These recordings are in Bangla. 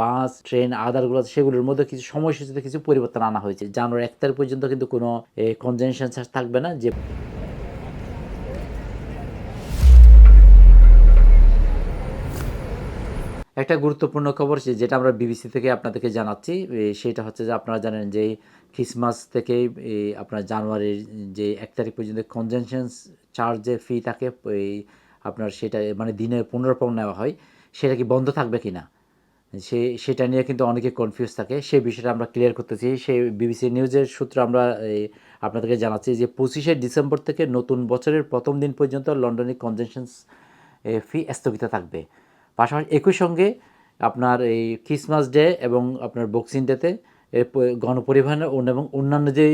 বাস, ট্রেন, আদারগুলো সেগুলোর মধ্যে কিছু সময়সূচিতে কিছু পরিবর্তন আনা হয়েছে। জানুয়ারি 1 তারিখ পর্যন্ত কিন্তু কোনো কনজেনশন চার্জ থাকবে না। যে একটা গুরুত্বপূর্ণ খবর যেটা আমরা বিবিসি থেকে আপনাদেরকে জানাচ্ছি, সেটা হচ্ছে যে আপনারা জানেন যে ক্রিসমাস থেকে আপনার জানুয়ারির যে 1 তারিখ পর্যন্ত কনজেনশন চার্জের ফি থাকে, আপনার সেটা মানে দিনে 15 পাউন্ড নেওয়া হয়, সেটা কি বন্ধ থাকবে কিনা সেটা নিয়ে কিন্তু অনেকে কনফিউজ থাকে। সেই বিষয়টা আমরা ক্লিয়ার করতেছি। সেই বিবিসি নিউজের সূত্রে আমরা আপনাদেরকে জানাচ্ছি যে 25শে ডিসেম্বর থেকে নতুন বছরের প্রথম দিন পর্যন্ত লন্ডনে কনজেনশন ফি স্থগিত থাকবে। পাশাপাশি একই সঙ্গে আপনার এই ক্রিসমাস ডে এবং আপনার বক্সিং ডেতে গণপরিবহন এবং অন্যান্য যে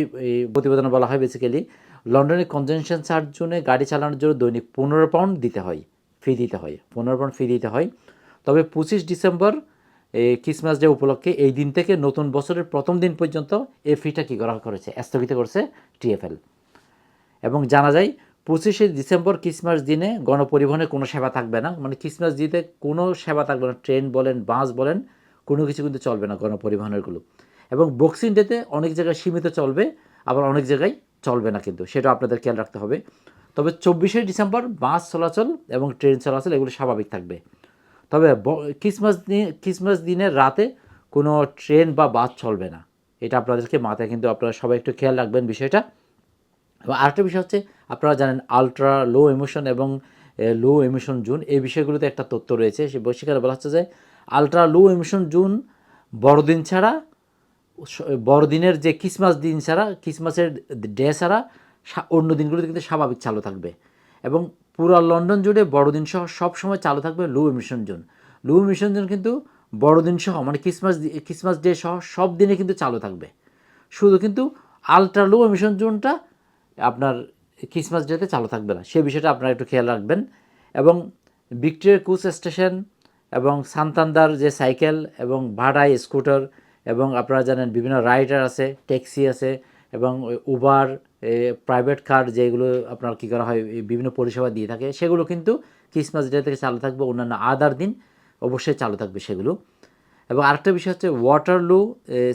প্রতিবেদন বলা হয়, বেসিক্যালি লন্ডনের কনজেনশন চার্জ জোনে গাড়ি চালানোর জন্য দৈনিক 15 পাউন্ড দিতে হয়, ফি দিতে হয়, 15 পাউন্ড ফি দিতে হয়। তবে 25 ডিসেম্বর ক্রিসমাস ডে উপলক্ষে এই দিন থেকে নতুন বছরের প্রথম দিন পর্যন্ত এই ফিটা কী করা করেছে, স্থগিত করেছে টিএফএল। এবং জানা যায় 25শে ডিসেম্বর ক্রিসমাস দিনে গণপরিবহনে কোনো সেবা থাকবে না, মানে ক্রিসমাস দিনে কোনো সেবা থাকবে না, ট্রেন বলেন, বাস বলেন, কোনো কিছু কিন্তু চলবে না গণপরিবহনেরগুলো। এবং বক্সিং ডেতে অনেক জায়গায় সীমিত চলবে, আবার অনেক জায়গায় চলবে না, কিন্তু সেটা আপনাদের খেয়াল রাখতে হবে। তবে 24শে ডিসেম্বর বাস চলাচল এবং ট্রেন চলাচল এগুলো স্বাভাবিক থাকবে। তবে ক্রিসমাস দিনের রাতে কোনো ট্রেন বা বাস চলবে না, এটা আপনাদেরকে মাথায় কিন্তু আপনারা সবাই একটু খেয়াল রাখবেন বিষয়টা। এবং আরেকটা বিষয় হচ্ছে, আপনারা জানেন আলট্রা লো এমিশন এবং লো এমিশন জোন, এই বিষয়গুলোতে একটা তথ্য রয়েছে। সেখানে বলা হচ্ছে যে আলট্রা লো এমিশন জোন বড়দিন ছাড়া, বড়দিনের যে ক্রিসমাস দিন ছাড়া, ক্রিসমাসের ডে ছাড়া অন্য দিনগুলোতে কিন্তু স্বাভাবিক চালু থাকবে। এবং পুরো লন্ডন জুড়ে বড়দিন সহ সব সময় চালু থাকবে লো এমিশন জোন। লো এমিশন জোন কিন্তু বড়দিন সহ মানে ক্রিসমাস ডে সহ সব দিনে কিন্তু চালু থাকবে। শুধু কিন্তু আলট্রা লো এমিশন জোনটা আপনার ক্রিসমাস ডেতে চালু থাকবে না, সেই বিষয়টা আপনারা একটু খেয়াল রাখবেন। এবং ভিক্টোরিয়া ক্রুজ স্টেশন এবং সান্তান্দার যে সাইকেল এবং ভাড়ায় স্কুটার, এবং আপনারা জানেন বিভিন্ন রাইডার আছে, ট্যাক্সি আছে, এবং উবার, প্রাইভেট কার যেগুলো আপনার কী করা হয় বিভিন্ন পরিষেবা দিয়ে থাকে, সেগুলো কিন্তু ক্রিসমাস ডে থেকে চালু থাকবে। অন্যান্য আদার দিন অবশ্যই চালু থাকবে সেগুলো। এবং আরেকটা বিষয় হচ্ছে ওয়াটারলু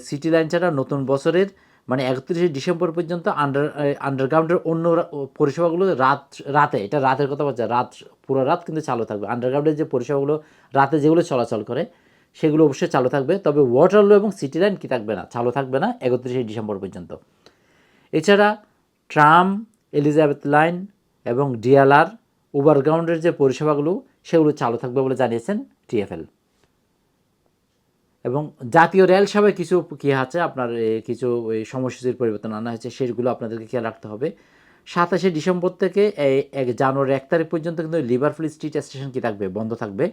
সিটি লাইন ছাড়া নতুন বছরের মানে 31শে ডিসেম্বর পর্যন্ত আন্ডারগ্রাউন্ডের অন্য পরিষেবাগুলো রাতে, এটা রাতের কথা বলছে, পুরো রাত কিন্তু চালু থাকবে। আন্ডারগ্রাউন্ডের যে পরিষেবাগুলো রাতে যেগুলো চলাচল করে সেগুলো অবশ্যই চালু থাকবে। তবে ওয়াটারলু এবং সিটি লাইন কী থাকবে না, চালু থাকবে না 31শে ডিসেম্বর পর্যন্ত। এছাড়া ট্রাম, এলিজাবেথ লাইন এবং ডিএলআর, ওভারগ্রাউন্ডের যে পরিষেবাগুলো সেগুলো চালু থাকবে বলে জানিয়েছেন টিএফএল। এবং জাতীয় রেল সেবায় কিছু কী আছে আপনার কিছু সময়সূচির পরিবর্তন আনা হয়েছে, সেগুলো আপনাদেরকে খেয়াল রাখতে হবে। 27শে ডিসেম্বর থেকে জানুয়ারি 1 তারিখ পর্যন্ত কিন্তু লিভারপুল স্ট্রিট স্টেশন কী থাকবে, বন্ধ থাকবে।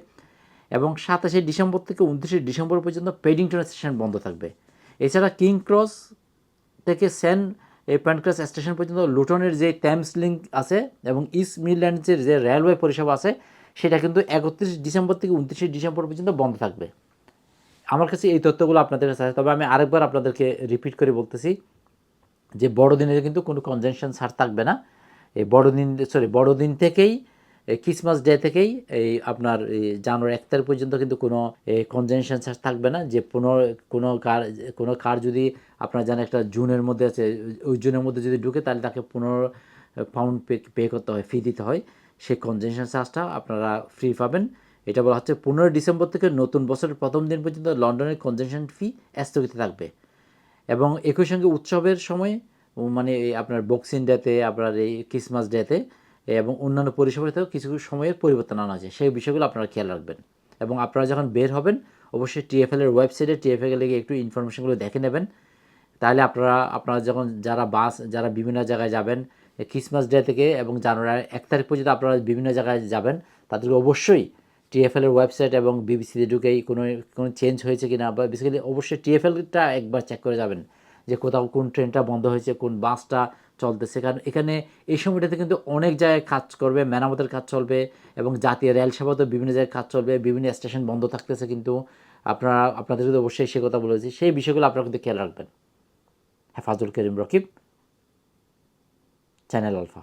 এবং 27শে ডিসেম্বর থেকে 29শে ডিসেম্বর পর্যন্ত পেডিংটন স্টেশন বন্ধ থাকবে। এছাড়া কিং ক্রস থেকে সেন্ট প্যানক্রাস স্টেশন পর্যন্ত লুটনের যে টেমস লিঙ্ক আছে এবং ইস্ট মিডল্যান্ডসের যে রেলওয়ে পরিষেবা আছে সেটা কিন্তু 31 ডিসেম্বর থেকে 29শে ডিসেম্বর পর্যন্ত বন্ধ থাকবে। আমার কাছে এই তথ্যগুলো আপনাদের কাছে আছে। তবে আমি আরেকবার আপনাদেরকে রিপিট করে বলতেছি যে বড়দিনে কিন্তু কোনো কনজেনশন ছাড় থাকবে না। এই বড়দিন থেকেই ক্রিসমাস ডে থেকেই এই আপনার জানুয়ারি 1 তারিখ পর্যন্ত কিন্তু কোনো কনজেনশন ছাড় থাকবে না। যে কোনো কার যদি আপনারা জানেন একটা জুনের মধ্যে আছে, ওই জুনের মধ্যে যদি ঢুকে তাহলে তাকে 15 পাউন্ড পে করতে হয়, ফি দিতে হয়। সেই কনজেনশন চার্জটা আপনারা ফ্রি পাবেন। এটা বলা হচ্ছে 15 ডিসেম্বর থেকে নতুন বছরের প্রথম দিন পর্যন্ত লন্ডনের কনজেনশন ফি স্থগিত থাকবে। এবং একই সঙ্গে উৎসবের সময় মানে আপনার বক্সিং ডেতে, আপনার এই ক্রিসমাস ডেতে এবং অন্যান্য পরিষেবাতেও কিছু সময়ের পরিবর্তন আনা আছে, সেই বিষয়গুলো আপনারা খেয়াল রাখবেন। এবং আপনারা যখন বের হবেন অবশ্যই টিএফএলের ওয়েবসাইটে টিএফএল গিয়ে একটু ইনফরমেশনগুলো দেখে নেবেন। তাহলে আপনারা যখন যারা বিভিন্ন জায়গায় যাবেন ক্রিসমাস ডে থেকে এবং জানুয়ারি 1 তারিখ পর্যন্ত আপনারা বিভিন্ন জায়গায় যাবেন, তাদেরকে অবশ্যই টিএফএলের ওয়েবসাইট এবং বিবিসিতে ঢুকেই কোনো চেঞ্জ হয়েছে কি না, বা বেসিক্যালি অবশ্যই টিএফএলটা একবার চেক করে যাবেন যে কোথাও কোন ট্রেনটা বন্ধ হয়েছে, কোন বাসটা চলতেছে। কারণ এখানে এই সময়টাতে কিন্তু অনেক জায়গায় কাজ করবে, মেরামতের কাজ চলবে, এবং জাতীয় রেল সেবাতেও বিভিন্ন জায়গায় কাজ চলবে, বিভিন্ন স্টেশন বন্ধ থাকতেছে। কিন্তু আপনাদের কিন্তু অবশ্যই সে কথা বলেছি, সেই বিষয়গুলো আপনারা কিন্তু খেয়াল রাখবেন। হেফাজুল করিম রকিব, চ্যানেল আলফা।